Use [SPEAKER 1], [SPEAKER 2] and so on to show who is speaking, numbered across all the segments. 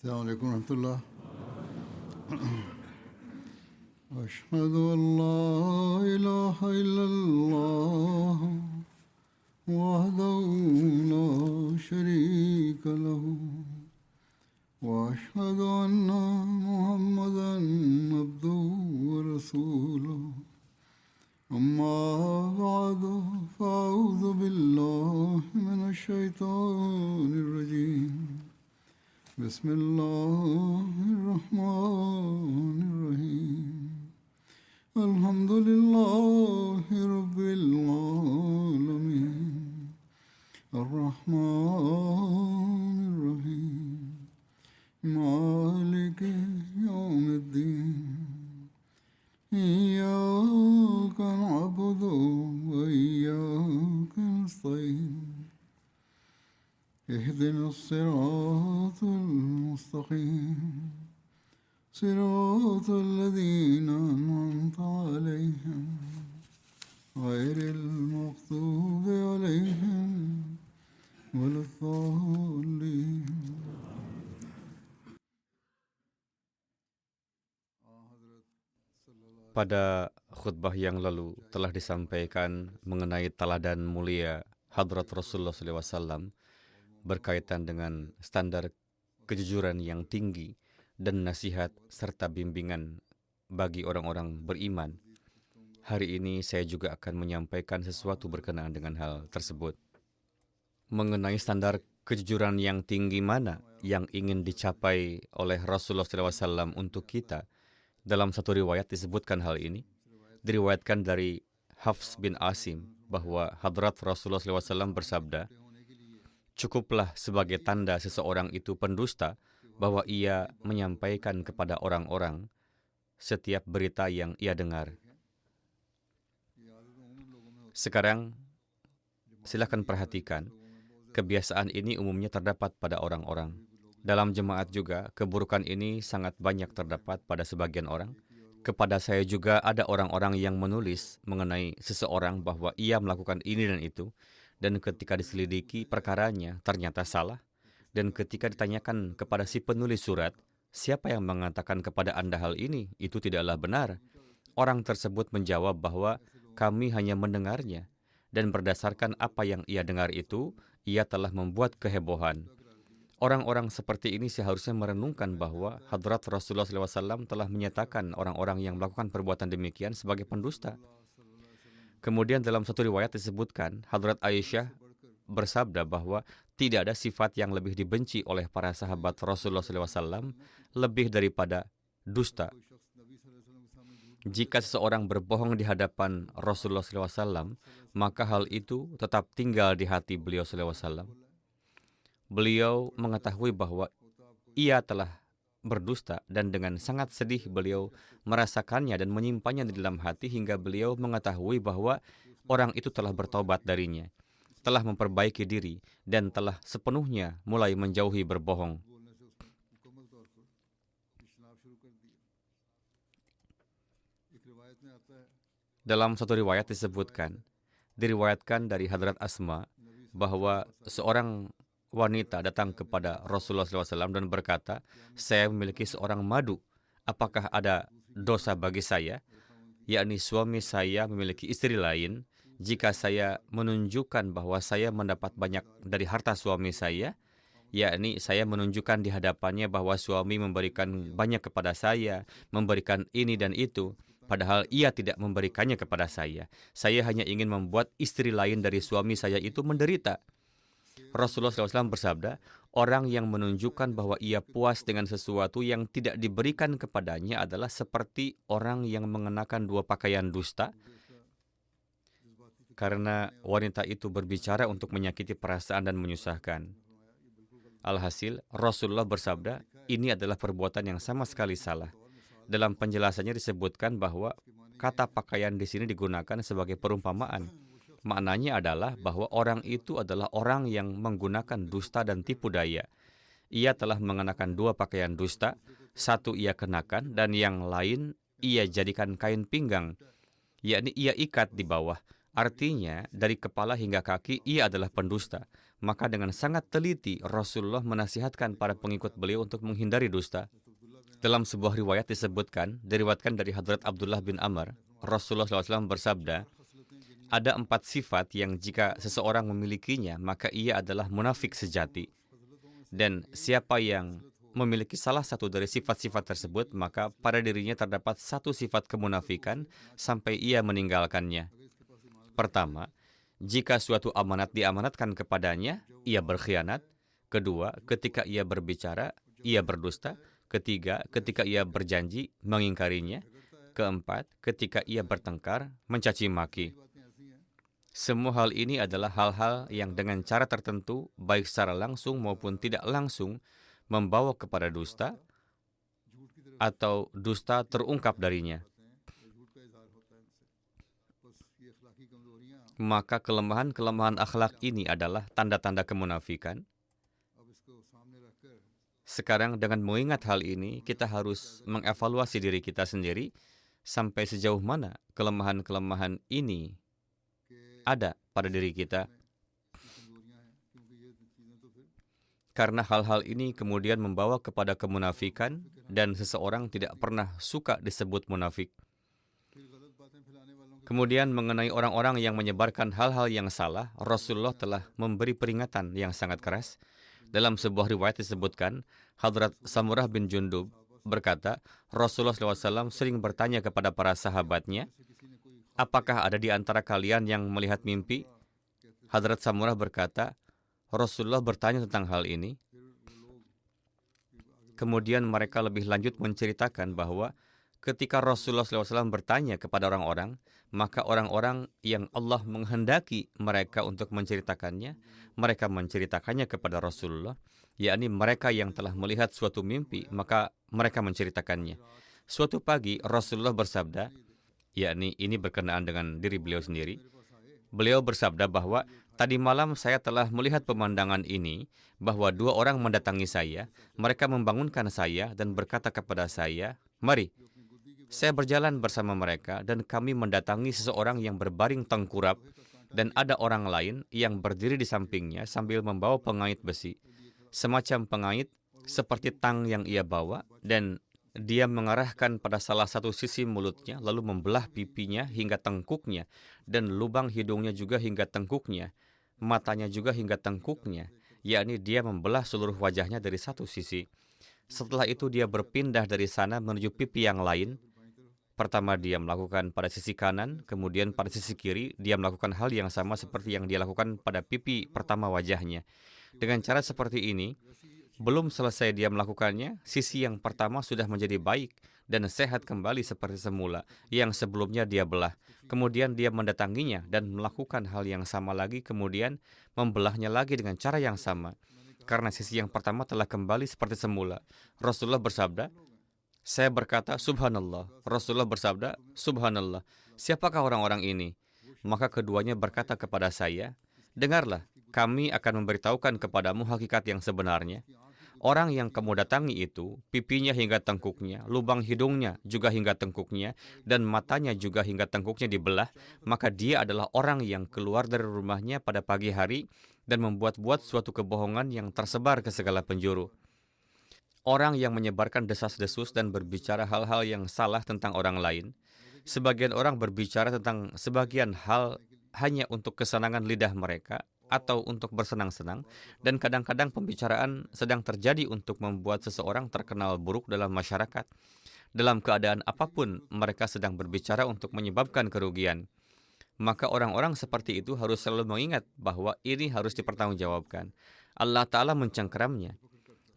[SPEAKER 1] السلام عليكم ورحمة الله. أشهد أن لا إله إلا الله وحده لا شريك له وأشهد أن محمدا عبده ورسوله. أما بعد فأعوذ بالله من الشيطان الرجيم. بسم الله الرحمن الرحيم. الحمد لله رب العالمين الرحمن الرحيم مالك يوم الدين إياك نعبد وإياك نستعين اهدنا الصراط المستقيم صراط الذين أنعمت عليهم غير المغضوب عليهم ولا الضالين.
[SPEAKER 2] Pada khutbah yang lalu telah disampaikan mengenai teladan mulia Hadrat Rasulullah SAW berkaitan dengan standar kejujuran yang tinggi dan nasihat serta bimbingan bagi orang-orang beriman. Hari ini saya juga akan menyampaikan sesuatu berkenaan dengan hal tersebut. Mengenai standar kejujuran yang tinggi mana yang ingin dicapai oleh Rasulullah SAW untuk kita. Dalam satu riwayat disebutkan hal ini. Diriwayatkan dari Hafs bin Asim bahwa Hadrat Rasulullah SAW bersabda, "Cukuplah sebagai tanda seseorang itu pendusta bahwa ia menyampaikan kepada orang-orang setiap berita yang ia dengar." Sekarang, silakan perhatikan, kebiasaan ini umumnya terdapat pada orang-orang. Dalam jemaat juga, keburukan ini sangat banyak terdapat pada sebagian orang. Kepada saya juga ada orang-orang yang menulis mengenai seseorang bahwa ia melakukan ini dan itu, dan ketika diselidiki perkaranya ternyata salah. Dan ketika ditanyakan kepada si penulis surat, siapa yang mengatakan kepada Anda hal ini? Itu tidaklah benar. Orang tersebut menjawab bahwa kami hanya mendengarnya, dan berdasarkan apa yang ia dengar itu, ia telah membuat kehebohan. Orang-orang seperti ini seharusnya merenungkan bahwa Hadrat Rasulullah SAW telah menyatakan orang-orang yang melakukan perbuatan demikian sebagai pendusta. Kemudian dalam satu riwayat disebutkan, Hadrat Aisyah bersabda bahwa tidak ada sifat yang lebih dibenci oleh para sahabat Rasulullah SAW lebih daripada dusta. Jika seseorang berbohong di hadapan Rasulullah SAW, maka hal itu tetap tinggal di hati beliau SAW. Beliau mengetahui bahwa ia telah berdusta dan dengan sangat sedih beliau merasakannya dan menyimpannya di dalam hati hingga beliau mengetahui bahwa orang itu telah bertobat darinya, telah memperbaiki diri dan telah sepenuhnya mulai menjauhi berbohong. Dalam satu riwayat diriwayatkan dari Hadrat Asma bahwa seorang wanita datang kepada Rasulullah SAW dan berkata, "Saya memiliki seorang madu. Apakah ada dosa bagi saya? Yakni suami saya memiliki istri lain. Jika saya menunjukkan bahwa saya mendapat banyak dari harta suami saya, yakni saya menunjukkan di hadapannya bahwa suami memberikan banyak kepada saya, memberikan ini dan itu, padahal ia tidak memberikannya kepada saya. Saya hanya ingin membuat istri lain dari suami saya itu menderita." Rasulullah SAW bersabda, orang yang menunjukkan bahwa ia puas dengan sesuatu yang tidak diberikan kepadanya adalah seperti orang yang mengenakan dua pakaian dusta, karena wanita itu berbicara untuk menyakiti perasaan dan menyusahkan. Alhasil, Rasulullah bersabda, ini adalah perbuatan yang sama sekali salah. Dalam penjelasannya disebutkan bahwa kata pakaian di sini digunakan sebagai perumpamaan. Maknanya adalah bahwa orang itu adalah orang yang menggunakan dusta dan tipu daya. Ia telah mengenakan dua pakaian dusta, satu ia kenakan dan yang lain ia jadikan kain pinggang, yakni ia ikat di bawah. Artinya, dari kepala hingga kaki ia adalah pendusta. Maka dengan sangat teliti, Rasulullah menasihatkan para pengikut beliau untuk menghindari dusta. Dalam sebuah riwayat diriwayatkan dari Hadrat Abdullah bin Amr, Rasulullah SAW bersabda, ada 4 sifat yang jika seseorang memilikinya, maka ia adalah munafik sejati. Dan siapa yang memiliki salah satu dari sifat-sifat tersebut, maka pada dirinya terdapat satu sifat kemunafikan sampai ia meninggalkannya. Pertama, jika suatu amanat diamanatkan kepadanya, ia berkhianat. Kedua, ketika ia berbicara, ia berdusta. Ketiga, ketika ia berjanji, mengingkarinya. Keempat, ketika ia bertengkar, mencaci maki. Semua hal ini adalah hal-hal yang dengan cara tertentu, baik secara langsung maupun tidak langsung, membawa kepada dusta, atau dusta terungkap darinya. Maka kelemahan-kelemahan akhlak ini adalah tanda-tanda kemunafikan. Sekarang dengan mengingat hal ini, kita harus mengevaluasi diri kita sendiri sampai sejauh mana kelemahan-kelemahan ini ada pada diri kita. Karena hal-hal ini kemudian membawa kepada kemunafikan dan seseorang tidak pernah suka disebut munafik. Kemudian mengenai orang-orang yang menyebarkan hal-hal yang salah, Rasulullah telah memberi peringatan yang sangat keras. Dalam sebuah riwayat disebutkan, Hadrat Samurah bin Jundub berkata, Rasulullah SAW sering bertanya kepada para sahabatnya, apakah ada di antara kalian yang melihat mimpi? Hadrat Samurah berkata, Rasulullah bertanya tentang hal ini. Kemudian mereka lebih lanjut menceritakan bahwa ketika Rasulullah SAW bertanya kepada orang-orang, maka orang-orang yang Allah menghendaki mereka untuk menceritakannya, mereka menceritakannya kepada Rasulullah, yakni mereka yang telah melihat suatu mimpi, maka mereka menceritakannya. Suatu pagi Rasulullah bersabda, yakni ini berkenaan dengan diri beliau sendiri. Beliau bersabda bahwa tadi malam saya telah melihat pemandangan ini, bahwa 2 orang mendatangi saya, mereka membangunkan saya dan berkata kepada saya, mari. Saya berjalan bersama mereka dan kami mendatangi seseorang yang berbaring tengkurap dan ada orang lain yang berdiri di sampingnya sambil membawa pengait besi. Semacam pengait seperti tang yang ia bawa dan dia mengarahkan pada salah satu sisi mulutnya lalu membelah pipinya hingga tengkuknya dan lubang hidungnya juga hingga tengkuknya, matanya juga hingga tengkuknya, yakni dia membelah seluruh wajahnya dari satu sisi. Setelah itu dia berpindah dari sana menuju pipi yang lain. Pertama dia melakukan pada sisi kanan, kemudian pada sisi kiri dia melakukan hal yang sama seperti yang dia lakukan pada pipi pertama wajahnya. Dengan cara seperti ini, belum selesai dia melakukannya, sisi yang pertama sudah menjadi baik dan sehat kembali seperti semula, yang sebelumnya dia belah. Kemudian dia mendatanginya dan melakukan hal yang sama lagi, kemudian membelahnya lagi dengan cara yang sama. Karena sisi yang pertama telah kembali seperti semula. Rasulullah bersabda, saya berkata, Subhanallah. Rasulullah bersabda, Subhanallah. Siapakah orang-orang ini? Maka keduanya berkata kepada saya, dengarlah, kami akan memberitahukan kepadamu hakikat yang sebenarnya. Orang yang kamu datangi itu, pipinya hingga tengkuknya, lubang hidungnya juga hingga tengkuknya, dan matanya juga hingga tengkuknya dibelah, maka dia adalah orang yang keluar dari rumahnya pada pagi hari dan membuat-buat suatu kebohongan yang tersebar ke segala penjuru. Orang yang menyebarkan desas-desus dan berbicara hal-hal yang salah tentang orang lain. Sebagian orang berbicara tentang sebagian hal hanya untuk kesenangan lidah mereka atau untuk bersenang-senang, dan kadang-kadang pembicaraan sedang terjadi untuk membuat seseorang terkenal buruk dalam masyarakat. Dalam keadaan apapun, mereka sedang berbicara untuk menyebabkan kerugian. Maka orang-orang seperti itu harus selalu mengingat bahwa ini harus dipertanggungjawabkan. Allah Ta'ala mencengkeramnya.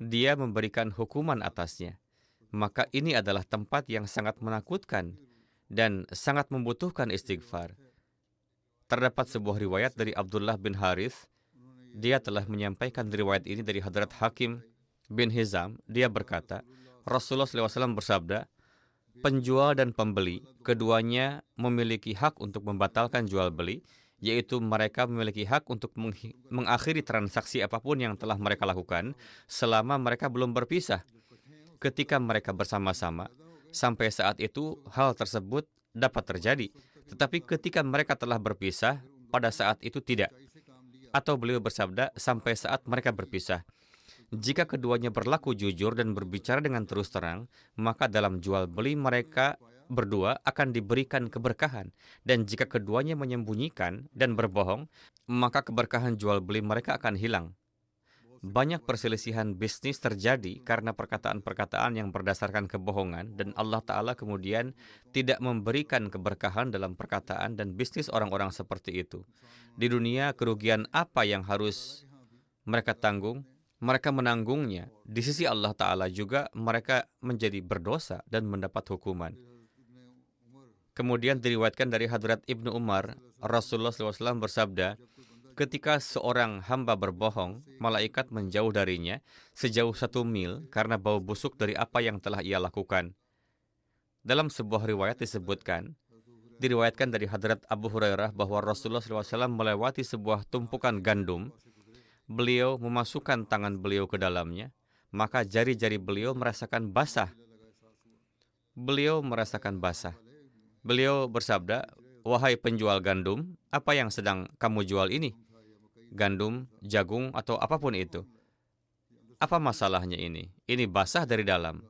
[SPEAKER 2] Dia memberikan hukuman atasnya. Maka ini adalah tempat yang sangat menakutkan dan sangat membutuhkan istighfar. Terdapat sebuah riwayat dari Abdullah bin Harith. Dia telah menyampaikan riwayat ini dari Hadrat Hakim bin Hizam. Dia berkata, Rasulullah SAW bersabda, penjual dan pembeli, keduanya memiliki hak untuk membatalkan jual beli, yaitu mereka memiliki hak untuk mengakhiri transaksi apapun yang telah mereka lakukan selama mereka belum berpisah. Ketika mereka bersama-sama, sampai saat itu hal tersebut dapat terjadi. Tetapi ketika mereka telah berpisah, pada saat itu tidak. Atau beliau bersabda, sampai saat mereka berpisah. Jika keduanya berlaku jujur dan berbicara dengan terus terang, maka dalam jual beli mereka berdua akan diberikan keberkahan. Dan jika keduanya menyembunyikan dan berbohong, maka keberkahan jual beli mereka akan hilang. Banyak perselisihan bisnis terjadi karena perkataan-perkataan yang berdasarkan kebohongan, dan Allah Ta'ala kemudian tidak memberikan keberkahan dalam perkataan dan bisnis orang-orang seperti itu. Di dunia, kerugian apa yang harus mereka tanggung? Mereka menanggungnya. Di sisi Allah Ta'ala juga mereka menjadi berdosa dan mendapat hukuman. Kemudian diriwayatkan dari Hadrat Ibnu Umar, Rasulullah SAW bersabda, ketika seorang hamba berbohong, malaikat menjauh darinya sejauh 1 mil karena bau busuk dari apa yang telah ia lakukan. Dalam sebuah riwayat diriwayatkan dari Hadrat Abu Hurairah bahwa Rasulullah SAW melewati sebuah tumpukan gandum. Beliau memasukkan tangan beliau ke dalamnya, maka jari-jari beliau merasakan basah. Beliau bersabda, wahai penjual gandum, apa yang sedang kamu jual ini? Gandum, jagung, atau apapun itu. Apa masalahnya ini? Ini basah dari dalam.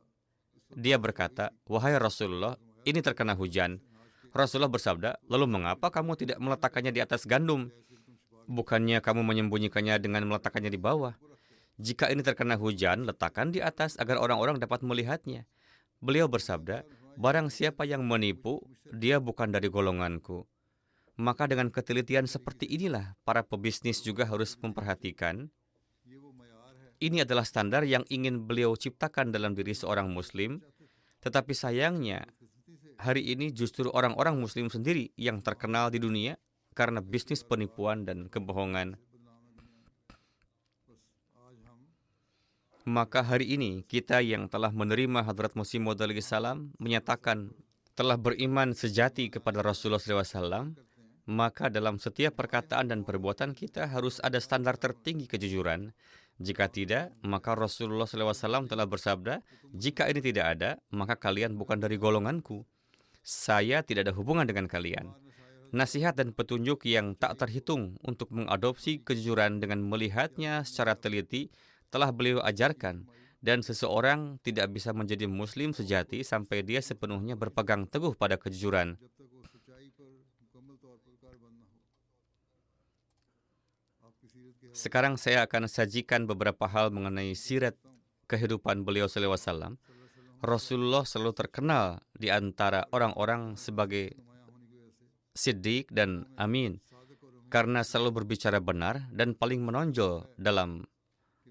[SPEAKER 2] Dia berkata, wahai Rasulullah, ini terkena hujan. Rasulullah bersabda, lalu mengapa kamu tidak meletakkannya di atas gandum? Bukannya kamu menyembunyikannya dengan meletakkannya di bawah? Jika ini terkena hujan, letakkan di atas agar orang-orang dapat melihatnya. Beliau bersabda, barang siapa yang menipu, dia bukan dari golonganku. Maka dengan ketelitian seperti inilah para pebisnis juga harus memperhatikan. Ini adalah standar yang ingin beliau ciptakan dalam diri seorang muslim. Tetapi sayangnya, hari ini justru orang-orang muslim sendiri yang terkenal di dunia karena bisnis penipuan dan kebohongan. Maka hari ini kita yang telah menerima Hadrat Masih Maud alaihi salam menyatakan telah beriman sejati kepada Rasulullah SAW, maka dalam setiap perkataan dan perbuatan kita harus ada standar tertinggi kejujuran. Jika tidak, maka Rasulullah SAW telah bersabda, jika ini tidak ada, maka kalian bukan dari golonganku. Saya tidak ada hubungan dengan kalian. Nasihat dan petunjuk yang tak terhitung untuk mengadopsi kejujuran dengan melihatnya secara teliti telah beliau ajarkan. Dan seseorang tidak bisa menjadi muslim sejati sampai dia sepenuhnya berpegang teguh pada kejujuran. Sekarang saya akan sajikan beberapa hal mengenai sirat kehidupan beliau SAW. Rasulullah selalu terkenal di antara orang-orang sebagai siddiq dan amin, karena selalu berbicara benar dan paling menonjol dalam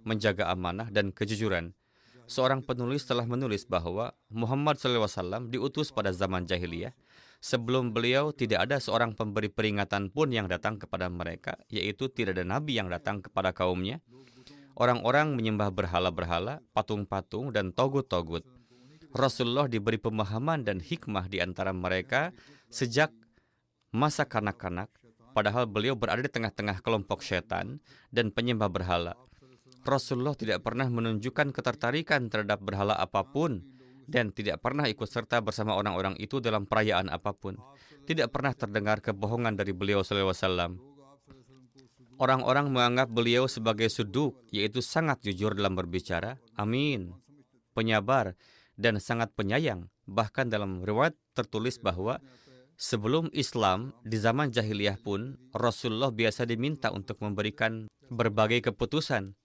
[SPEAKER 2] menjaga amanah dan kejujuran. Seorang penulis telah menulis bahwa Muhammad SAW diutus pada zaman jahiliyah. Sebelum beliau, tidak ada seorang pemberi peringatan pun yang datang kepada mereka, yaitu tidak ada nabi yang datang kepada kaumnya. Orang-orang menyembah berhala-berhala, patung-patung, dan togut-togut. Rasulullah diberi pemahaman dan hikmah di antara mereka sejak masa kanak-kanak, padahal beliau berada di tengah-tengah kelompok syaitan dan penyembah berhala. Rasulullah tidak pernah menunjukkan ketertarikan terhadap berhala apapun, dan tidak pernah ikut serta bersama orang-orang itu dalam perayaan apapun. Tidak pernah terdengar kebohongan dari beliau SAW. Orang-orang menganggap beliau sebagai suduk, yaitu sangat jujur dalam berbicara, amin, penyabar, dan sangat penyayang. Bahkan dalam riwayat tertulis bahwa sebelum Islam, di zaman jahiliyah pun, Rasulullah biasa diminta untuk memberikan berbagai keputusan.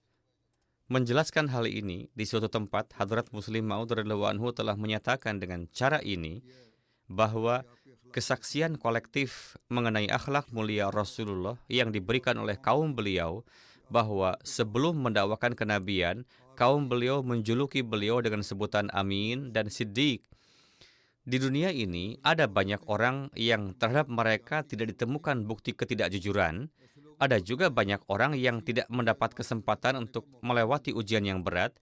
[SPEAKER 2] Menjelaskan hal ini, di suatu tempat, Hadrat Muslim Maud radhiyallahu anhu telah menyatakan dengan cara ini bahwa kesaksian kolektif mengenai akhlak mulia Rasulullah yang diberikan oleh kaum beliau, bahwa sebelum mendakwakan kenabian, kaum beliau menjuluki beliau dengan sebutan amin dan siddiq. Di dunia ini, ada banyak orang yang terhadap mereka tidak ditemukan bukti ketidakjujuran. Ada juga banyak orang yang tidak mendapat kesempatan untuk melewati ujian yang berat.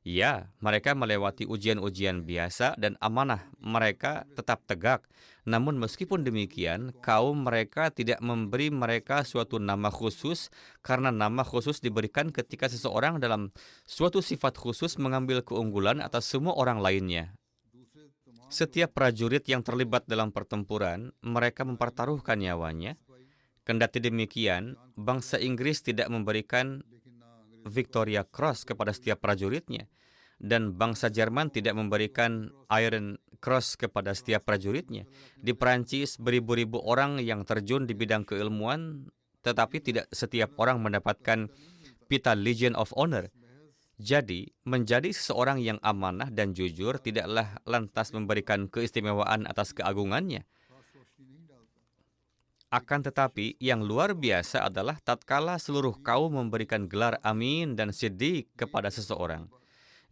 [SPEAKER 2] Ya, mereka melewati ujian-ujian biasa dan amanah mereka tetap tegak. Namun meskipun demikian, kaum mereka tidak memberi mereka suatu nama khusus, karena nama khusus diberikan ketika seseorang dalam suatu sifat khusus mengambil keunggulan atas semua orang lainnya. Setiap prajurit yang terlibat dalam pertempuran, mereka mempertaruhkan nyawanya. Kendati demikian, bangsa Inggris tidak memberikan Victoria Cross kepada setiap prajuritnya, dan bangsa Jerman tidak memberikan Iron Cross kepada setiap prajuritnya. Di Perancis, beribu-ribu orang yang terjun di bidang keilmuan, tetapi tidak setiap orang mendapatkan pita Legion of Honor. Jadi, menjadi seseorang yang amanah dan jujur tidaklah lantas memberikan keistimewaan atas keagungannya. Akan tetapi, yang luar biasa adalah tatkala seluruh kaum memberikan gelar amin dan siddiq kepada seseorang.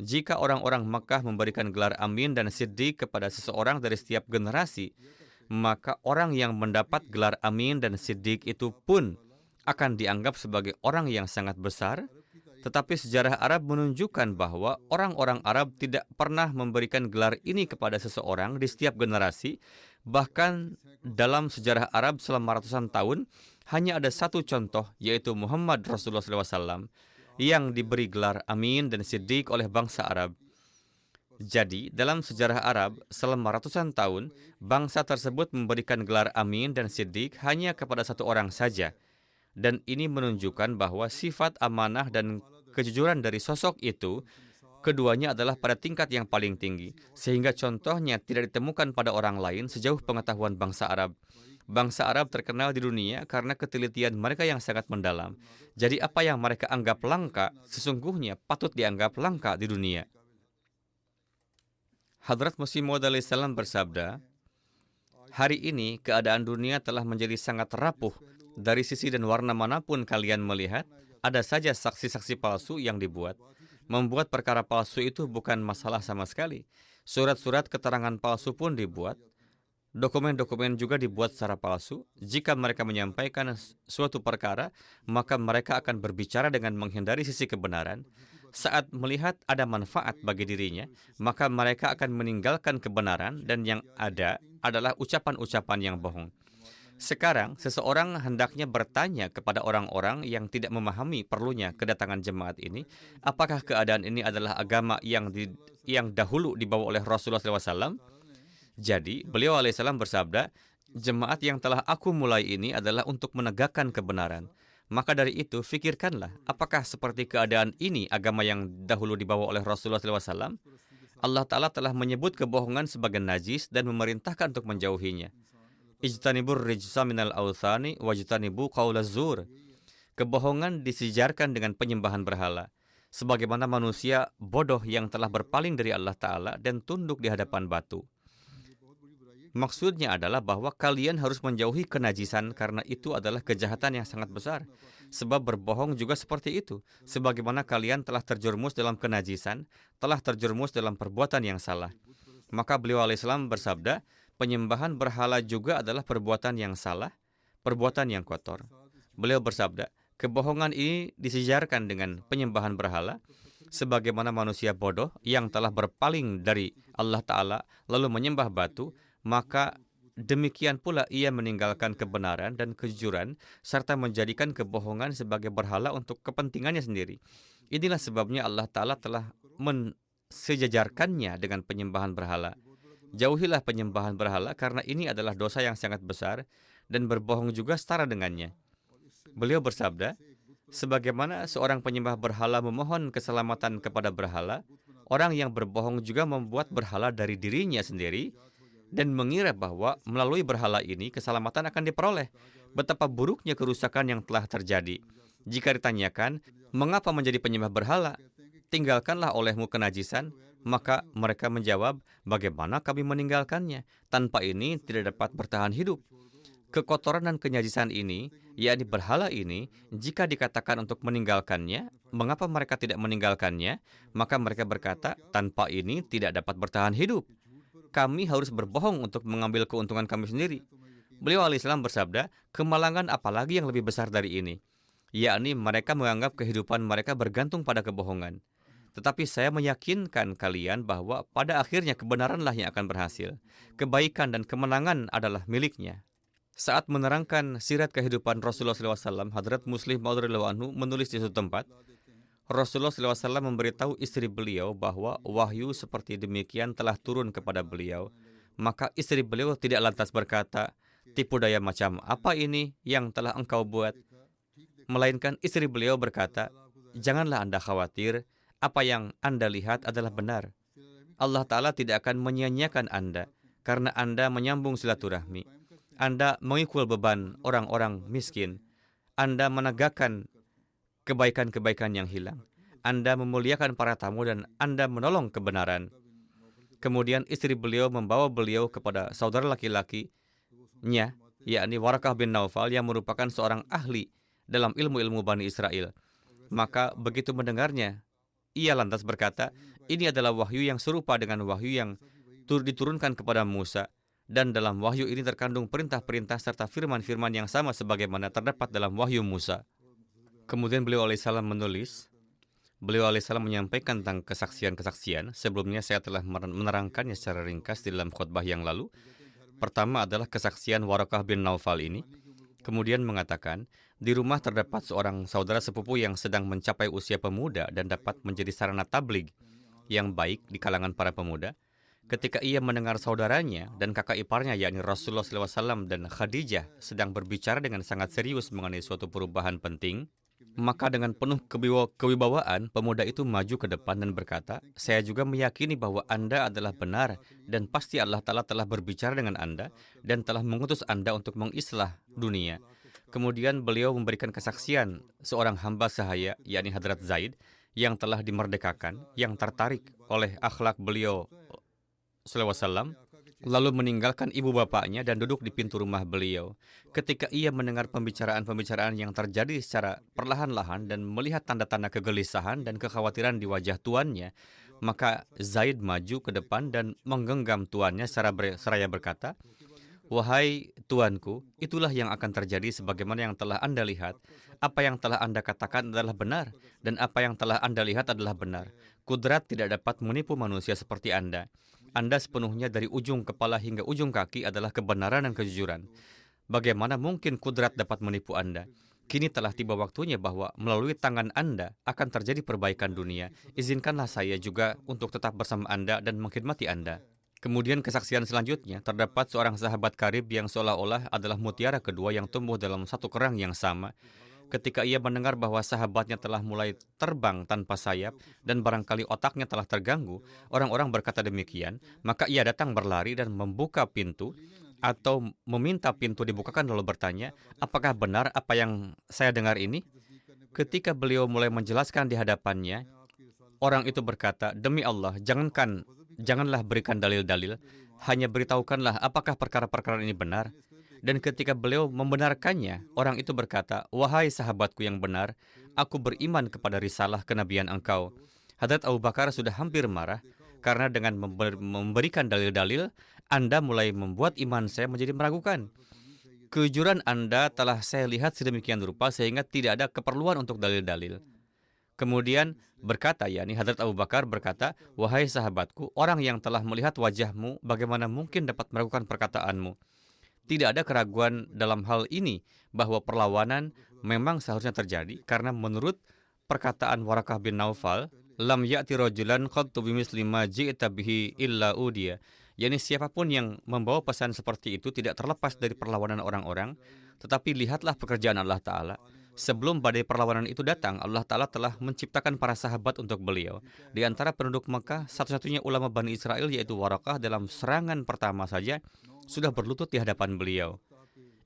[SPEAKER 2] Jika orang-orang Makkah memberikan gelar amin dan siddiq kepada seseorang dari setiap generasi, maka orang yang mendapat gelar amin dan siddiq itu pun akan dianggap sebagai orang yang sangat besar. Tetapi sejarah Arab menunjukkan bahwa orang-orang Arab tidak pernah memberikan gelar ini kepada seseorang di setiap generasi. Bahkan dalam sejarah Arab selama ratusan tahun, hanya ada satu contoh, yaitu Muhammad Rasulullah SAW, yang diberi gelar amin dan siddiq oleh bangsa Arab. Jadi, dalam sejarah Arab, selama ratusan tahun, bangsa tersebut memberikan gelar amin dan siddiq hanya kepada satu orang saja. Dan ini menunjukkan bahwa sifat amanah dan kejujuran dari sosok itu, keduanya adalah pada tingkat yang paling tinggi, sehingga contohnya tidak ditemukan pada orang lain sejauh pengetahuan bangsa Arab. Bangsa Arab terkenal di dunia karena ketelitian mereka yang sangat mendalam. Jadi apa yang mereka anggap langka, sesungguhnya patut dianggap langka di dunia. Hadrat Masih Maud alaihissalam bersabda, "Hari ini keadaan dunia telah menjadi sangat rapuh. Dari sisi dan warna manapun kalian melihat, ada saja saksi-saksi palsu yang dibuat. Membuat perkara palsu itu bukan masalah sama sekali. Surat-surat keterangan palsu pun dibuat. Dokumen-dokumen juga dibuat secara palsu. Jika mereka menyampaikan suatu perkara, maka mereka akan berbicara dengan menghindari sisi kebenaran. Saat melihat ada manfaat bagi dirinya, maka mereka akan meninggalkan kebenaran dan yang ada adalah ucapan-ucapan yang bohong." Sekarang, seseorang hendaknya bertanya kepada orang-orang yang tidak memahami perlunya kedatangan jemaat ini, apakah keadaan ini adalah agama yang dahulu dibawa oleh Rasulullah SAW? Jadi, beliau alaihissalam bersabda, "Jemaat yang telah aku mulai ini adalah untuk menegakkan kebenaran." Maka dari itu, fikirkanlah, apakah seperti keadaan ini agama yang dahulu dibawa oleh Rasulullah SAW? Allah Ta'ala telah menyebut kebohongan sebagai najis dan memerintahkan untuk menjauhinya. Ijtanibur rijsa minal awthani wajtanibu qaulaz zur. Kebohongan disejarkan dengan penyembahan berhala. Sebagaimana manusia bodoh yang telah berpaling dari Allah Ta'ala dan tunduk di hadapan batu. Maksudnya adalah bahwa kalian harus menjauhi kenajisan karena itu adalah kejahatan yang sangat besar. Sebab berbohong juga seperti itu. Sebagaimana kalian telah terjerumus dalam kenajisan, telah terjerumus dalam perbuatan yang salah. Maka beliau alaihissalam bersabda, penyembahan berhala juga adalah perbuatan yang salah, perbuatan yang kotor. Beliau bersabda, kebohongan ini disejarkan dengan penyembahan berhala, sebagaimana manusia bodoh yang telah berpaling dari Allah Ta'ala lalu menyembah batu, maka demikian pula ia meninggalkan kebenaran dan kejujuran serta menjadikan kebohongan sebagai berhala untuk kepentingannya sendiri. Inilah sebabnya Allah Ta'ala telah mensejajarkannya dengan penyembahan berhala. Jauhilah penyembahan berhala karena ini adalah dosa yang sangat besar dan berbohong juga setara dengannya. Beliau bersabda, sebagaimana seorang penyembah berhala memohon keselamatan kepada berhala, orang yang berbohong juga membuat berhala dari dirinya sendiri dan mengira bahwa melalui berhala ini keselamatan akan diperoleh. Betapa buruknya kerusakan yang telah terjadi. Jika ditanyakan, mengapa menjadi penyembah berhala? Tinggalkanlah olehmu kenajisan. Maka mereka menjawab, bagaimana kami meninggalkannya? Tanpa ini tidak dapat bertahan hidup. Kekotoran dan kenyajisan ini, yakni berhala ini, jika dikatakan untuk meninggalkannya, mengapa mereka tidak meninggalkannya? Maka mereka berkata, tanpa ini tidak dapat bertahan hidup. Kami harus berbohong untuk mengambil keuntungan kami sendiri. Beliau alaihissalam bersabda, kemalangan apalagi yang lebih besar dari ini? Yakni mereka menganggap kehidupan mereka bergantung pada kebohongan. Tetapi saya meyakinkan kalian bahwa pada akhirnya kebenaranlah yang akan berhasil. Kebaikan dan kemenangan adalah miliknya. Saat menerangkan sirat kehidupan Rasulullah SAW, Hadrat Muslim Maud radhiyallahu menulis di suatu tempat, Rasulullah SAW memberitahu istri beliau bahwa wahyu seperti demikian telah turun kepada beliau. Maka istri beliau tidak lantas berkata, tipu daya macam apa ini yang telah engkau buat? Melainkan istri beliau berkata, janganlah Anda khawatir, apa yang Anda lihat adalah benar. Allah Ta'ala tidak akan menyia-nyiakan Anda, karena Anda menyambung silaturahmi. Anda mengikul beban orang-orang miskin. Anda menegakkan kebaikan-kebaikan yang hilang. Anda memuliakan para tamu dan Anda menolong kebenaran. Kemudian istri beliau membawa beliau kepada saudara laki-lakinya, yakni Warakah bin Naufal yang merupakan seorang ahli dalam ilmu-ilmu Bani Israel. Maka begitu mendengarnya, ia lantas berkata, ini adalah wahyu yang serupa dengan wahyu yang diturunkan kepada Musa. Dan dalam wahyu ini terkandung perintah-perintah serta firman-firman yang sama sebagaimana terdapat dalam wahyu Musa. Kemudian beliau alaihissalam menulis, beliau alaihissalam menyampaikan tentang kesaksian-kesaksian. Sebelumnya saya telah menerangkannya secara ringkas di dalam khutbah yang lalu. Pertama adalah kesaksian Warakah bin Naufal ini. Kemudian mengatakan, di rumah terdapat seorang saudara sepupu yang sedang mencapai usia pemuda dan dapat menjadi sarana tabligh yang baik di kalangan para pemuda. Ketika ia mendengar saudaranya dan kakak iparnya, yakni Rasulullah SAW dan Khadijah, sedang berbicara dengan sangat serius mengenai suatu perubahan penting, maka dengan penuh kewibawaan, pemuda itu maju ke depan dan berkata, saya juga meyakini bahwa Anda adalah benar dan pasti Allah Ta'ala telah berbicara dengan Anda dan telah mengutus Anda untuk mengislah dunia. Kemudian beliau memberikan kesaksian seorang hamba sahaya, yakni Hadrat Zaid, yang telah dimerdekakan, yang tertarik oleh akhlak beliau SAW, lalu meninggalkan ibu bapaknya dan duduk di pintu rumah beliau. Ketika ia mendengar pembicaraan-pembicaraan yang terjadi secara perlahan-lahan dan melihat tanda-tanda kegelisahan dan kekhawatiran di wajah tuannya, maka Zaid maju ke depan dan menggenggam tuannya seraya berkata, wahai tuanku, itulah yang akan terjadi sebagaimana yang telah Anda lihat. Apa yang telah Anda katakan adalah benar, dan apa yang telah Anda lihat adalah benar. Kudrat tidak dapat menipu manusia seperti Anda. Anda sepenuhnya dari ujung kepala hingga ujung kaki adalah kebenaran dan kejujuran. Bagaimana mungkin kudrat dapat menipu Anda? Kini telah tiba waktunya bahwa melalui tangan Anda akan terjadi perbaikan dunia. Izinkanlah saya juga untuk tetap bersama Anda dan mengkhidmati Anda. Kemudian kesaksian selanjutnya, terdapat seorang sahabat karib yang seolah-olah adalah mutiara kedua yang tumbuh dalam satu kerang yang sama. Ketika ia mendengar bahwa sahabatnya telah mulai terbang tanpa sayap dan barangkali otaknya telah terganggu, orang-orang berkata demikian, maka ia datang berlari dan membuka pintu atau meminta pintu dibukakan lalu bertanya, apakah benar apa yang saya dengar ini? Ketika beliau mulai menjelaskan di hadapannya, orang itu berkata, demi Allah, janganlah berikan dalil-dalil, hanya beritahukanlah apakah perkara-perkara ini benar. Dan ketika beliau membenarkannya, orang itu berkata, wahai sahabatku yang benar, aku beriman kepada risalah kenabian engkau. Hadrat Abu Bakar sudah hampir marah, karena dengan memberikan dalil-dalil, Anda mulai membuat iman saya menjadi meragukan. Kejujuran Anda telah saya lihat sedemikian rupa sehingga tidak ada keperluan untuk dalil-dalil. Kemudian berkata, yakni Hadrat Abu Bakar berkata, wahai sahabatku, orang yang telah melihat wajahmu, bagaimana mungkin dapat meragukan perkataanmu? Tidak ada keraguan dalam hal ini bahwa perlawanan memang seharusnya terjadi karena menurut perkataan Warakah bin Naufal, lam ya'ti rajulan qattu bimisli ma ji'ta bihi illa udiya. Yani siapapun yang membawa pesan seperti itu tidak terlepas dari perlawanan orang-orang, tetapi lihatlah pekerjaan Allah Ta'ala. Sebelum badai perlawanan itu datang, Allah Ta'ala telah menciptakan para sahabat untuk beliau. Di antara penduduk Mekah, satu-satunya ulama Bani Israel yaitu Warakah dalam serangan pertama saja sudah berlutut di hadapan beliau.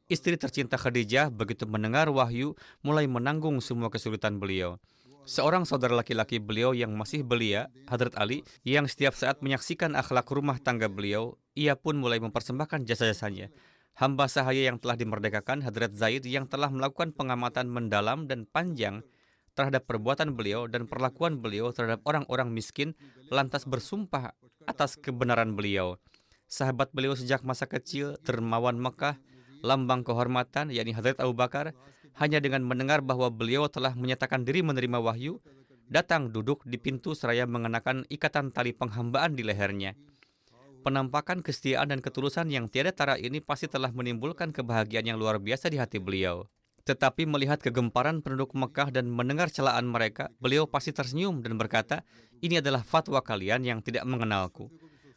[SPEAKER 2] Istri tercinta Khadijah begitu mendengar wahyu mulai menanggung semua kesulitan beliau. Seorang saudara laki-laki beliau yang masih belia, Hadrat Ali, yang setiap saat menyaksikan akhlak rumah tangga beliau, ia pun mulai mempersembahkan jasa-jasanya. Hamba sahaya yang telah dimerdekakan, Hadrat Zaid, yang telah melakukan pengamatan mendalam dan panjang terhadap perbuatan beliau dan perlakuan beliau terhadap orang-orang miskin, lantas bersumpah atas kebenaran beliau. Sahabat beliau sejak masa kecil, dermawan Mekah, lambang kehormatan, yakni Hadrat Abu Bakar, hanya dengan mendengar bahwa beliau telah menyatakan diri menerima wahyu, datang duduk di pintu seraya mengenakan ikatan tali penghambaan di lehernya. Penampakan kesetiaan dan ketulusan yang tiada tara ini pasti telah menimbulkan kebahagiaan yang luar biasa di hati beliau. Tetapi melihat kegemparan penduduk Mekah dan mendengar celaan mereka, beliau pasti tersenyum dan berkata, ini adalah fatwa kalian yang tidak mengenalku.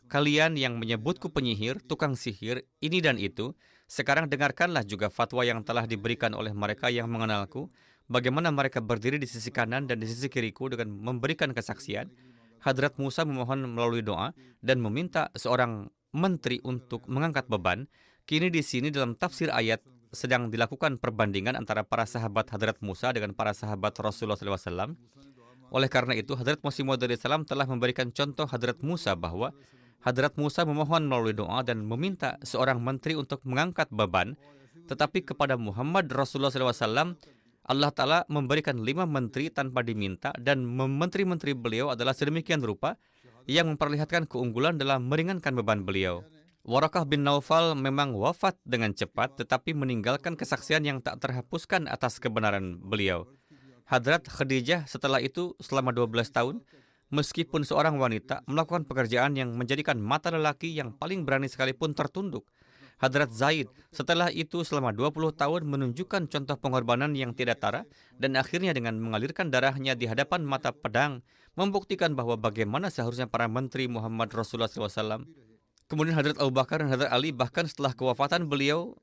[SPEAKER 2] Kalian yang menyebutku penyihir, tukang sihir, ini dan itu, sekarang dengarkanlah juga fatwa yang telah diberikan oleh mereka yang mengenalku, bagaimana mereka berdiri di sisi kanan dan di sisi kiriku dengan memberikan kesaksian. Hadrat Musa memohon melalui doa dan meminta seorang menteri untuk mengangkat beban. Kini di sini dalam tafsir ayat sedang dilakukan perbandingan antara para sahabat Hadrat Musa dengan para sahabat Rasulullah SAW. Oleh karena itu, Hadrat Masih Maud SAW telah memberikan contoh Hadrat Musa bahwa Hadrat Musa memohon melalui doa dan meminta seorang menteri untuk mengangkat beban, tetapi kepada Muhammad Rasulullah SAW, Allah Ta'ala memberikan 5 menteri tanpa diminta, dan menteri-menteri beliau adalah sedemikian rupa yang memperlihatkan keunggulan dalam meringankan beban beliau. Warakah bin Naufal memang wafat dengan cepat, tetapi meninggalkan kesaksian yang tak terhapuskan atas kebenaran beliau. Hadrat Khadijah setelah itu selama 12 tahun, meskipun seorang wanita, melakukan pekerjaan yang menjadikan mata lelaki yang paling berani sekalipun tertunduk. Hadrat Zaid setelah itu selama 20 tahun menunjukkan contoh pengorbanan yang tidak tara, dan akhirnya dengan mengalirkan darahnya di hadapan mata pedang, membuktikan bahwa bagaimana seharusnya para menteri Muhammad Rasulullah SAW. Kemudian Hadrat Abu Bakar dan Hadrat Ali bahkan setelah kewafatan beliau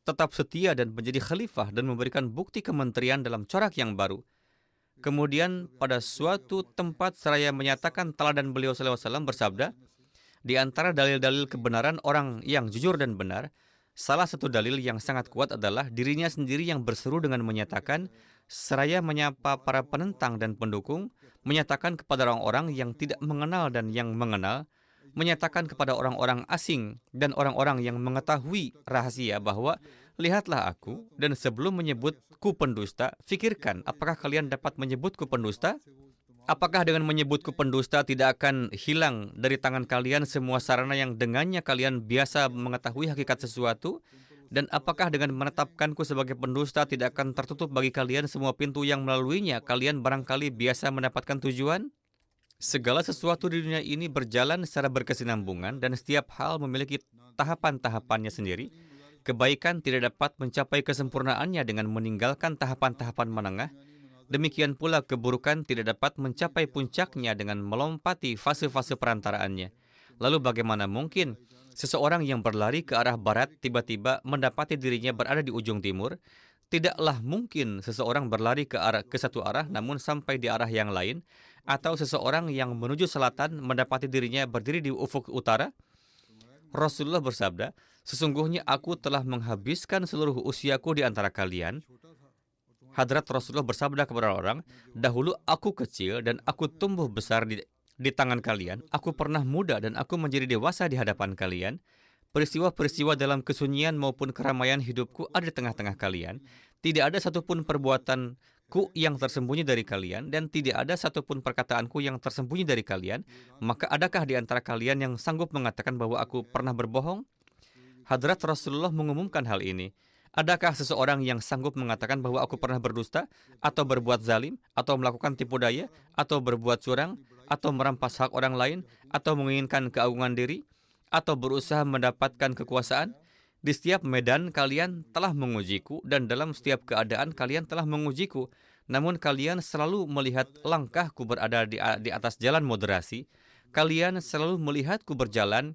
[SPEAKER 2] tetap setia dan menjadi khalifah dan memberikan bukti kementerian dalam corak yang baru. Kemudian pada suatu tempat seraya menyatakan teladan beliau SAW bersabda, di antara dalil-dalil kebenaran orang yang jujur dan benar, salah satu dalil yang sangat kuat adalah dirinya sendiri yang berseru dengan menyatakan, seraya menyapa para penentang dan pendukung, menyatakan kepada orang-orang yang tidak mengenal dan yang mengenal, menyatakan kepada orang-orang asing dan orang-orang yang mengetahui rahasia bahwa lihatlah aku, dan sebelum menyebutku pendusta, fikirkan apakah kalian dapat menyebutku pendusta? Apakah dengan menyebutku pendusta tidak akan hilang dari tangan kalian semua sarana yang dengannya kalian biasa mengetahui hakikat sesuatu? Dan apakah dengan menetapkanku sebagai pendusta tidak akan tertutup bagi kalian semua pintu yang melaluinya kalian barangkali biasa mendapatkan tujuan? Segala sesuatu di dunia ini berjalan secara berkesinambungan dan setiap hal memiliki tahapan-tahapannya sendiri. Kebaikan tidak dapat mencapai kesempurnaannya dengan meninggalkan tahapan-tahapan menengah. Demikian pula keburukan tidak dapat mencapai puncaknya dengan melompati fase-fase perantaraannya. Lalu bagaimana mungkin seseorang yang berlari ke arah barat tiba-tiba mendapati dirinya berada di ujung timur? Tidaklah mungkin seseorang berlari ke satu arah namun sampai di arah yang lain, atau seseorang yang menuju selatan mendapati dirinya berdiri di ufuk utara. Rasulullah bersabda, sesungguhnya aku telah menghabiskan seluruh usiaku di antara kalian. Hadrat Rasulullah bersabda kepada orang, dahulu aku kecil dan aku tumbuh besar di tangan kalian. Aku pernah muda dan aku menjadi dewasa di hadapan kalian. Peristiwa-peristiwa dalam kesunyian maupun keramaian hidupku ada di tengah-tengah kalian. Tidak ada satupun perbuatanku yang tersembunyi dari kalian, dan tidak ada satupun perkataanku yang tersembunyi dari kalian. Maka adakah di antara kalian yang sanggup mengatakan bahwa aku pernah berbohong? Hadrat Rasulullah mengumumkan hal ini. Adakah seseorang yang sanggup mengatakan bahwa aku pernah berdusta, atau berbuat zalim, atau melakukan tipu daya, atau berbuat curang, atau merampas hak orang lain, atau menginginkan keagungan diri, atau berusaha mendapatkan kekuasaan? Di setiap medan kalian telah mengujiku, dan dalam setiap keadaan kalian telah mengujiku. Namun kalian selalu melihat langkahku berada di atas jalan moderasi. Kalian selalu melihatku berjalan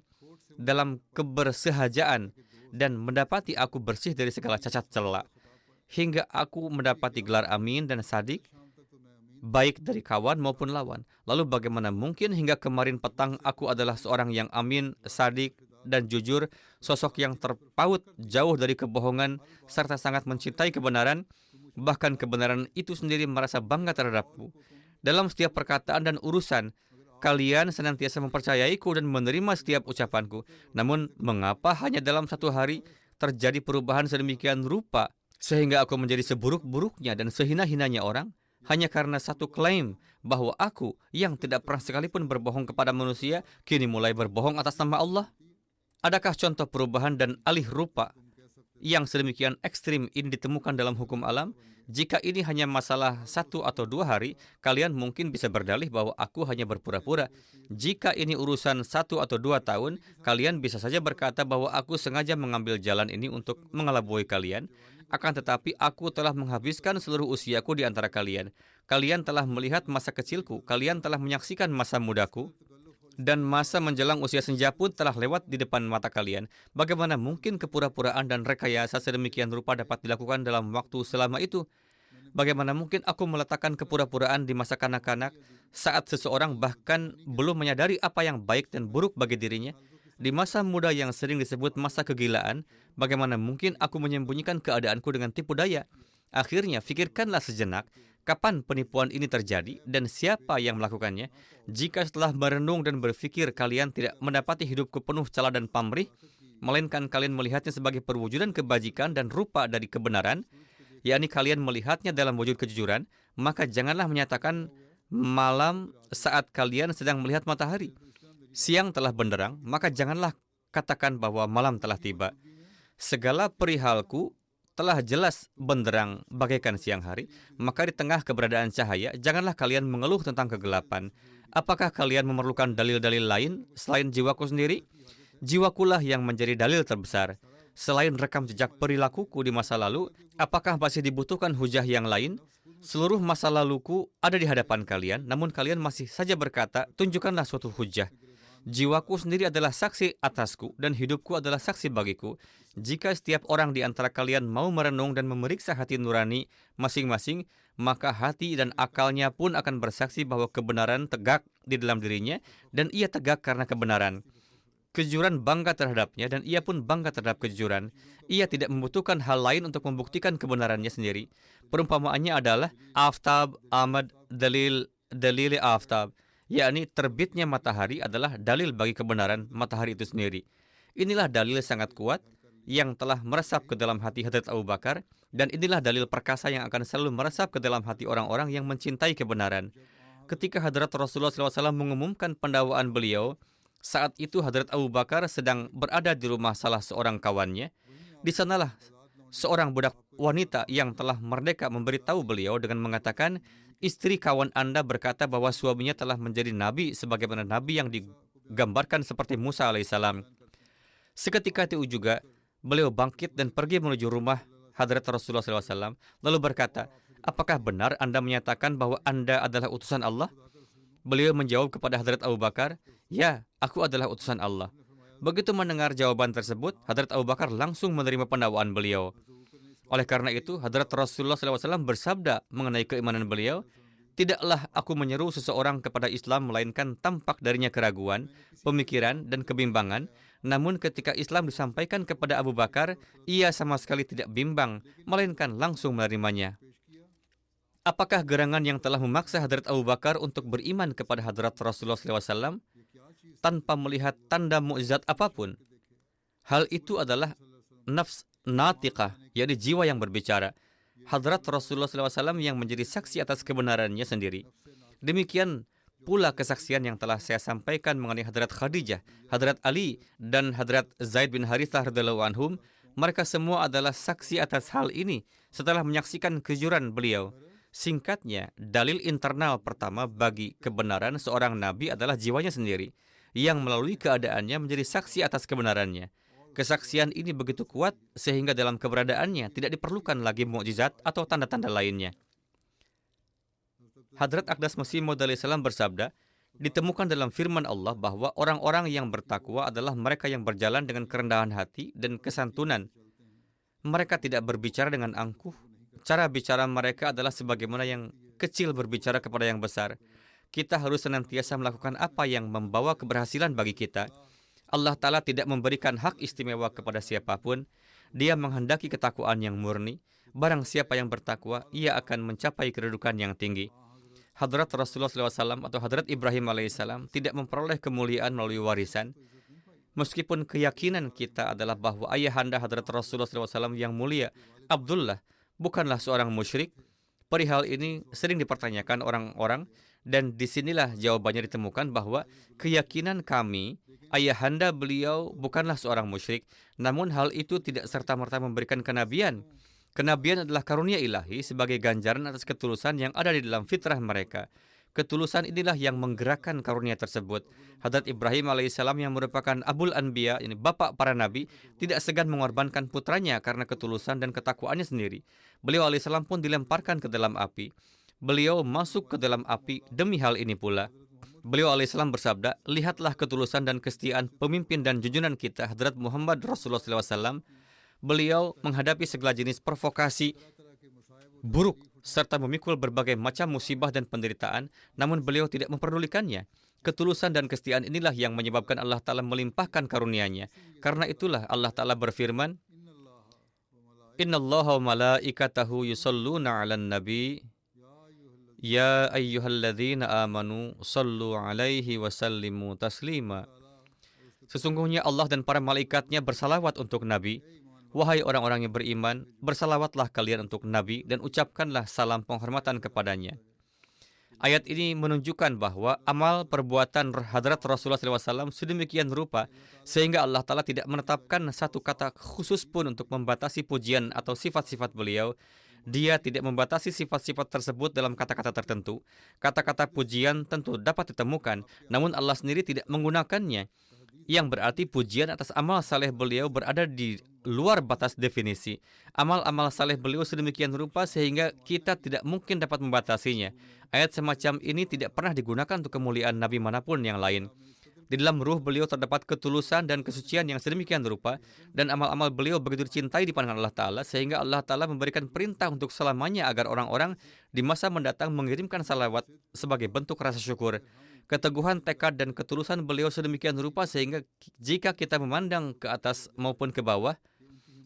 [SPEAKER 2] dalam kebersehajaan dan mendapati aku bersih dari segala cacat cela. Hingga aku mendapati gelar amin dan sadik, baik dari kawan maupun lawan. Lalu bagaimana mungkin hingga kemarin petang aku adalah seorang yang amin, sadik, dan jujur, sosok yang terpaut jauh dari kebohongan, serta sangat mencintai kebenaran, bahkan kebenaran itu sendiri merasa bangga terhadapku. Dalam setiap perkataan dan urusan, kalian senantiasa mempercayaiku dan menerima setiap ucapanku. Namun, mengapa hanya dalam satu hari terjadi perubahan sedemikian rupa, sehingga aku menjadi seburuk-buruknya dan sehina-hinanya orang? Hanya karena satu klaim bahwa aku yang tidak pernah sekalipun berbohong kepada manusia, kini mulai berbohong atas nama Allah? Adakah contoh perubahan dan alih rupa yang sedemikian ekstrim ini ditemukan dalam hukum alam? Jika ini hanya masalah 1 atau 2 hari, kalian mungkin bisa berdalih bahwa aku hanya berpura-pura. Jika ini urusan 1 atau 2 tahun, kalian bisa saja berkata bahwa aku sengaja mengambil jalan ini untuk mengelabui kalian. Akan tetapi aku telah menghabiskan seluruh usiaku di antara kalian. Kalian telah melihat masa kecilku, kalian telah menyaksikan masa mudaku. dan masa menjelang usia senja pun telah lewat di depan mata kalian. Bagaimana mungkin kepura-puraan dan rekayasa sedemikian rupa dapat dilakukan dalam waktu selama itu? Bagaimana mungkin aku meletakkan kepura-puraan di masa kanak-kanak saat seseorang bahkan belum menyadari apa yang baik dan buruk bagi dirinya? Di masa muda yang sering disebut masa kegilaan, bagaimana mungkin aku menyembunyikan keadaanku dengan tipu daya? Akhirnya, pikirkanlah sejenak, kapan penipuan ini terjadi dan siapa yang melakukannya? Jika setelah merenung dan berpikir kalian tidak mendapati hidupku penuh cela dan pamrih, melainkan kalian melihatnya sebagai perwujudan kebajikan dan rupa dari kebenaran, yakni kalian melihatnya dalam wujud kejujuran, maka janganlah menyatakan malam saat kalian sedang melihat matahari. Siang telah benderang, maka janganlah katakan bahwa malam telah tiba. Segala perihalku telah jelas benderang bagaikan siang hari, maka di tengah keberadaan cahaya, janganlah kalian mengeluh tentang kegelapan. Apakah kalian memerlukan dalil-dalil lain selain jiwaku sendiri? Jiwakulah yang menjadi dalil terbesar. Selain rekam jejak perilakuku di masa lalu, apakah masih dibutuhkan hujah yang lain? Seluruh masa laluku ada di hadapan kalian, namun kalian masih saja berkata, tunjukkanlah suatu hujah. Jiwaku sendiri adalah saksi atasku, dan hidupku adalah saksi bagiku. Jika setiap orang di antara kalian mau merenung dan memeriksa hati nurani masing-masing, maka hati dan akalnya pun akan bersaksi bahwa kebenaran tegak di dalam dirinya, dan ia tegak karena kebenaran. Kejujuran bangga terhadapnya, dan ia pun bangga terhadap kejujuran. Ia tidak membutuhkan hal lain untuk membuktikan kebenarannya sendiri. Perumpamaannya adalah aftab amad dalil aftab, yakni terbitnya matahari adalah dalil bagi kebenaran matahari itu sendiri. Inilah dalil sangat kuat yang telah meresap ke dalam hati Hadrat Abu Bakar, dan inilah dalil perkasa yang akan selalu meresap ke dalam hati orang-orang yang mencintai kebenaran. Ketika Hadrat Rasulullah SAW mengumumkan pendakwaan beliau, saat itu Hadrat Abu Bakar sedang berada di rumah salah seorang kawannya. Di sanalah seorang budak wanita yang telah merdeka memberitahu beliau dengan mengatakan, istri kawan Anda berkata bahwa suaminya telah menjadi nabi sebagaimana nabi yang digambarkan seperti Musa alaihissalam. Seketika itu juga beliau bangkit dan pergi menuju rumah Hadrat Rasulullah SAW, lalu berkata, apakah benar Anda menyatakan bahwa Anda adalah utusan Allah? Beliau menjawab kepada Hadrat Abu Bakar, ya, aku adalah utusan Allah. Begitu mendengar jawaban tersebut, Hadrat Abu Bakar langsung menerima pendakwaan beliau. Oleh karena itu, Hadrat Rasulullah SAW bersabda mengenai keimanan beliau, tidaklah aku menyeru seseorang kepada Islam melainkan tampak darinya keraguan, pemikiran, dan kebimbangan. Namun ketika Islam disampaikan kepada Abu Bakar, ia sama sekali tidak bimbang, melainkan langsung menerimanya. Apakah gerangan yang telah memaksa Hadrat Abu Bakar untuk beriman kepada Hadrat Rasulullah SAW tanpa melihat tanda mukjizat apapun? Hal itu adalah nafs natiqah, yakni jiwa yang berbicara. Hadrat Rasulullah SAW yang menjadi saksi atas kebenarannya sendiri. Demikian pula kesaksian yang telah saya sampaikan mengenai Hadrat Khadijah, Hadrat Ali, dan Hadrat Zaid bin Harithah radhiyallahu anhum. Mereka semua adalah saksi atas hal ini setelah menyaksikan kejujuran beliau. Singkatnya, dalil internal pertama bagi kebenaran seorang nabi adalah jiwanya sendiri, yang melalui keadaannya menjadi saksi atas kebenarannya. Kesaksian ini begitu kuat sehingga dalam keberadaannya tidak diperlukan lagi mukjizat atau tanda-tanda lainnya. Hadrat Aqdas Masih Maud alaihissalam bersabda, ditemukan dalam firman Allah bahwa orang-orang yang bertakwa adalah mereka yang berjalan dengan kerendahan hati dan kesantunan. Mereka tidak berbicara dengan angkuh. Cara bicara mereka adalah sebagaimana yang kecil berbicara kepada yang besar. Kita harus senantiasa melakukan apa yang membawa keberhasilan bagi kita. Allah Ta'ala tidak memberikan hak istimewa kepada siapapun. Dia menghendaki ketakwaan yang murni. Barang siapa yang bertakwa, ia akan mencapai kedudukan yang tinggi. Hadrat Rasulullah SAW atau Hadrat Ibrahim alaihissalam tidak memperoleh kemuliaan melalui warisan. Meskipun keyakinan kita adalah bahwa ayahanda Hadrat Rasulullah SAW yang mulia, Abdullah, bukanlah seorang musyrik, perihal ini sering dipertanyakan orang-orang, dan disinilah jawabannya ditemukan bahwa keyakinan kami, ayahanda beliau bukanlah seorang musyrik, namun hal itu tidak serta-merta memberikan kenabian. Kenabian adalah karunia ilahi sebagai ganjaran atas ketulusan yang ada di dalam fitrah mereka. Ketulusan inilah yang menggerakkan karunia tersebut. Hadrat Ibrahim alaihissalam yang merupakan Abul Anbiya, ini bapak para nabi, tidak segan mengorbankan putranya karena ketulusan dan ketakwaannya sendiri. Beliau alaihissalam pun dilemparkan ke dalam api. Beliau masuk ke dalam api demi hal ini pula. Beliau alaihissalam bersabda, lihatlah ketulusan dan kesetiaan pemimpin dan junjungan kita, Hadrat Muhammad Rasulullah SAW. Beliau menghadapi segala jenis provokasi buruk serta memikul berbagai macam musibah dan penderitaan, namun beliau tidak memperdulikannya. Ketulusan dan kesetiaan inilah yang menyebabkan Allah Ta'ala melimpahkan karunia-Nya. Karena itulah Allah Ta'ala berfirman, Innallaha wa malaikatahu yusalluna 'alan nabi ya ayyuhalladzina amanu sallu 'alaihi wa sallimu taslima. Sesungguhnya Allah dan para malaikatnya bersalawat untuk Nabi. Wahai orang-orang yang beriman, bersalawatlah kalian untuk Nabi dan ucapkanlah salam penghormatan kepadanya. Ayat ini menunjukkan bahwa amal perbuatan Hadrat Rasulullah SAW sedemikian rupa sehingga Allah Ta'ala tidak menetapkan satu kata khusus pun untuk membatasi pujian atau sifat-sifat beliau. Dia tidak membatasi sifat-sifat tersebut dalam kata-kata tertentu. Kata-kata pujian tentu dapat ditemukan, namun Allah sendiri tidak menggunakannya. Yang berarti pujian atas amal saleh beliau berada di luar batas definisi. Amal-amal saleh beliau sedemikian rupa sehingga kita tidak mungkin dapat membatasinya. Ayat semacam ini tidak pernah digunakan untuk kemuliaan Nabi manapun yang lain. Di dalam ruh beliau terdapat ketulusan dan kesucian yang sedemikian rupa, dan amal-amal beliau begitu dicintai di pandangan Allah Ta'ala, sehingga Allah Ta'ala memberikan perintah untuk selamanya agar orang-orang di masa mendatang mengirimkan salawat sebagai bentuk rasa syukur. Keteguhan tekad dan ketulusan beliau sedemikian rupa sehingga jika kita memandang ke atas maupun ke bawah,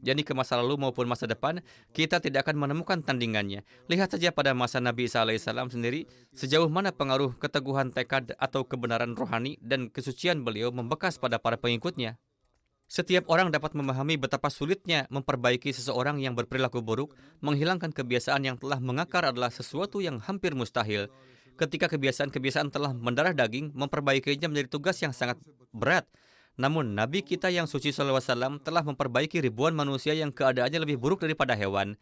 [SPEAKER 2] yakni ke masa lalu maupun masa depan, kita tidak akan menemukan tandingannya. Lihat saja pada masa Nabi Isa alaihissalam sendiri, sejauh mana pengaruh keteguhan tekad atau kebenaran rohani dan kesucian beliau membekas pada para pengikutnya. Setiap orang dapat memahami betapa sulitnya memperbaiki seseorang yang berperilaku buruk. Menghilangkan kebiasaan yang telah mengakar adalah sesuatu yang hampir mustahil. Ketika kebiasaan-kebiasaan telah mendarah daging, memperbaikinya menjadi tugas yang sangat berat. Namun, Nabi kita yang suci SAW telah memperbaiki ribuan manusia yang keadaannya lebih buruk daripada hewan.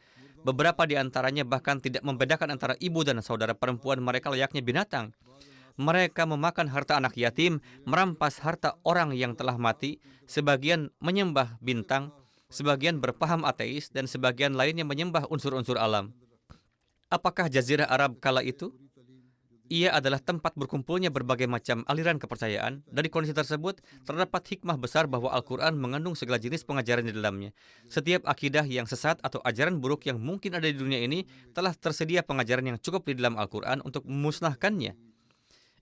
[SPEAKER 2] Beberapa di antaranya bahkan tidak membedakan antara ibu dan saudara perempuan mereka layaknya binatang. Mereka memakan harta anak yatim, merampas harta orang yang telah mati, sebagian menyembah bintang, sebagian berpaham ateis, dan sebagian lainnya menyembah unsur-unsur alam. Apakah Jazirah Arab kala itu? Ia adalah tempat berkumpulnya berbagai macam aliran kepercayaan. Dari kondisi tersebut, terdapat hikmah besar bahwa Al-Quran mengandung segala jenis pengajaran di dalamnya. Setiap akidah yang sesat atau ajaran buruk yang mungkin ada di dunia ini, telah tersedia pengajaran yang cukup di dalam Al-Quran untuk memusnahkannya.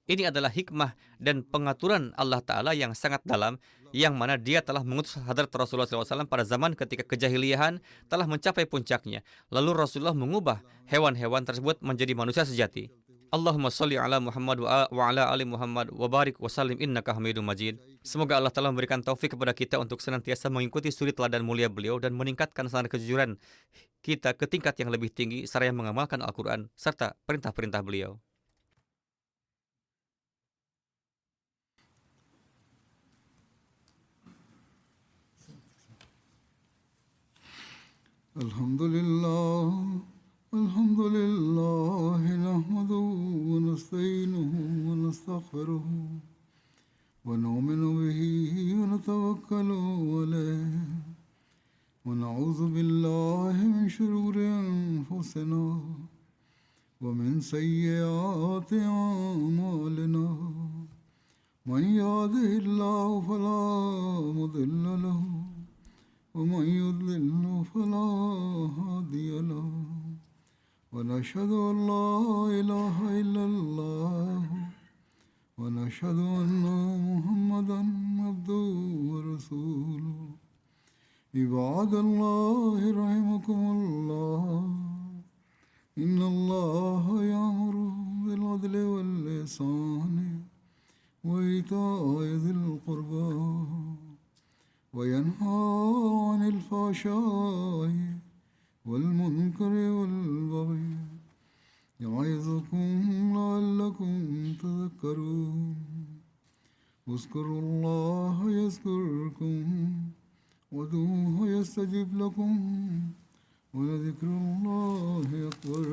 [SPEAKER 2] Ini adalah hikmah dan pengaturan Allah Ta'ala yang sangat dalam, yang mana Dia telah mengutus Hadrat Rasulullah SAW pada zaman ketika kejahiliahan telah mencapai puncaknya. Lalu Rasulullah mengubah hewan-hewan tersebut menjadi manusia sejati. Allahumma salli ala Muhammad wa ala ali Muhammad wa barik wa sallim innaka hamidum majid. Semoga Allah Ta'ala memberikan taufik kepada kita untuk senantiasa mengikuti suri teladan mulia beliau dan meningkatkan standar kejujuran kita ke tingkat yang lebih tinggi seraya mengamalkan Al-Quran serta perintah-perintah beliau.
[SPEAKER 1] Alhamdulillah. الحمد لله نحمده ونستعينه ونستغفره ونؤمن به ونتوكل عليه ونعوذ بالله من شرور أنفسنا ومن سيئات أعمالنا من يهده الله فلا مضل له ومن يضلل فلا هادي له ونشهد أن لا إله إلا الله ونشهد أن محمدا عبده ورسوله عباد الله رحمكم الله إن الله يأمر بالعدل والإحسان وإيتاء ذي القربى وينهى عن الفحشاء والمنكر والبغي يعظكم لعلكم تذكرون اذكروا الله يذكركم وادعوه يستجب لكم ولذكر الله أكبر